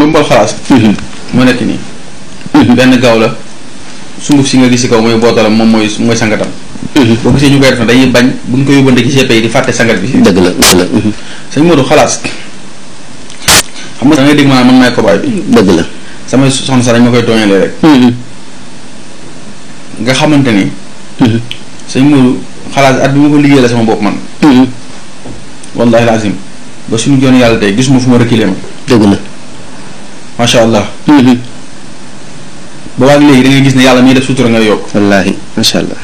nga mbal xalaas. moo nekk nii. benn gaaw la sunguf si nga gis si kaw mooy bootalam moom mooy sangatam. boo gisee ñu koy def na dañuy bañ bu ñu ko yóbbante ci GP yi di fàtte sangat bi. dëgg la dëgg la. sëñ Modou xalaas xam nga da ngay dégg maanaam man maay kobaay bi. dëgg la. samay soxna sax dañ ma koy tooñalee rek. nga xamante ni. sëñ Modou xalaas at bi ma ko liggéey la sama bopp man. wallahi lazim ba suñu joon yàlla tey gisuma fu ma reculer ma. dëgg la. macha allah. ba waag léegi da ngay gis ne yàlla miy def sutura nga yokk. wallaahi macha allah.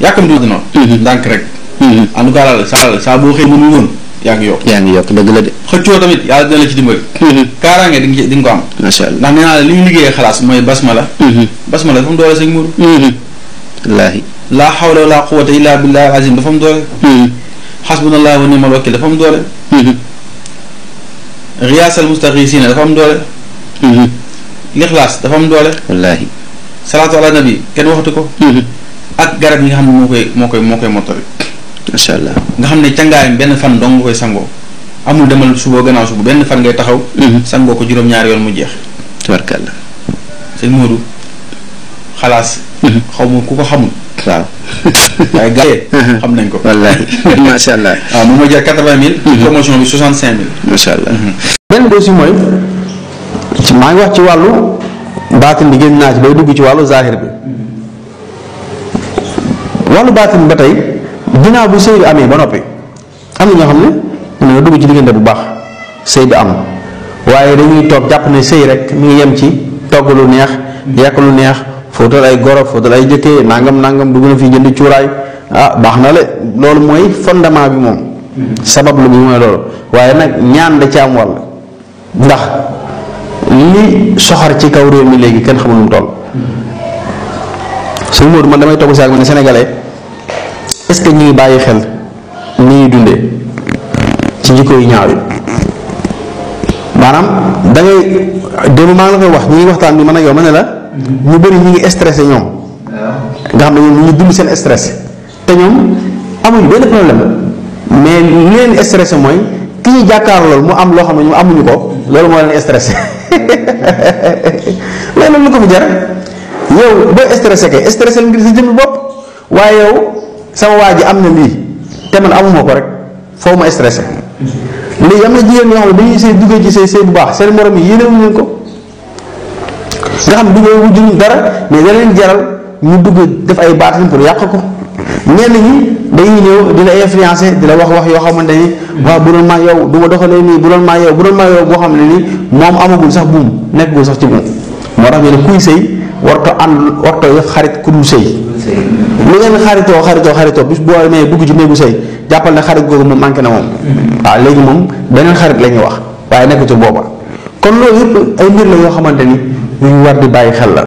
yàkkam du noonu. ndànk rek. en tout cas daal saa boo xëy mënul woon yaa ngi yokk. yaa ngi yokk dëgg la de. xëccoo tamit yàlla dina la ci dimbali. kaaraange di nga ko am. macha allah ndax nee naa la li ñu liggéeyee xalaas mooy basmala. basmala dafa am doole sëñ Mourou. wallaahi. laa hawla wala quwwata illa billahi azim dafa am doole. xasbunallah wa ni'mal wakil dafa am doole. riyaasal mustaxiisiina dafa am doole. lixlaas dafa am doole. wallaahi. salaatu ala nabi kenn waxatu ko. ak garab yi nga xam ne moo koy mottali. macha allah. nga xam ne cangaayam benn fan dong nga koy sangoo amul demal suba gannaaw suba benn fan ngay taxaw. sangoo ko juróom-ñaari yoon mu jeex. tabarkalla. sëñ Modou xalaas. xaw ma ku ko xamul. waaw. waaye gars yi xam nañ ko. wallaahi macha allah. waaw moom moo jar 80 000. promotion bi 65 000. macha allah. benn bi aussi mooy maa ngi wax ci wàllu baatin bi génn naa ci bay dugg ci wàllu zahir bi wàllu baatin ba tey ginnaaw bu sëy bi amee ba noppi am na ñoo xam ne mën na dugg ci diggante bu baax sëy bi am waaye dañuy toog jàpp ne sëy rek mi ngi yem ci togg lu neex yekk lu neex fóotal ay goro fóotal ay jëkkee nangam dugg na fi jënd cuuraay baax na le loolu mooy fondement bi moom sabab lu bi mooy loolu waaye nag ñaan da ci am wàll ndax li soxar ci kaw réew mi léegi kenn xamul lu mu toll sëñ Modou man damay togg saag ma ne sénégalais est-ce que ñu ngi bàyyi xel ni ñuy dundee ci jikko yu ñaaw yi maanaam da ngay démb maa ngi la koy wax ñi ngi waxtaan bi man ak yow ma ne la ñu bëri ñi ngi stressé ñoom nga xam ne ñoom ñu ngi dund seen stress te ñoom amuñu benn problème mais li leen stressé mooy ki ñu jàkkaar loolu mu am loo xam ne ñu amuñu ko loolu moo leen stressé léegi nag lu ko fi jar yow boo stressé kay stressé ngir si jëmmi bopp waaye yow sama waa ji am na lii te man amuma ko rek foofu ma stressé léegi am na jigéen ñoo xam ne dañuy sëy duggee ci sëy bu baax seen morom yi yéenewuñu leen ko nga xam ne duggee wujjuñ dara mais da leen jaral ñu dugg def ay baatin pour yàq ko ñenn ñi dañuy ñëw di la influencer di la wax yoo xamante ni waaw bu doon maa yow du ma doxalee nii bu doon maa yow boo xam ne nii moom amagul sax buum nekkagul sax ci buum moo tax ñu ne kuy sëy warto xarit ku dul sëy lu ngeen xaritoo bis boo nee dugg ci néegu sëy jàppal ne xarit googu moom manqué na moom waaw léegi moom beneen xarit la ñuy wax waaye nekk ci booba kon loolu yëpp ay mbir la yoo xamante ni ñu war di bàyyi xel la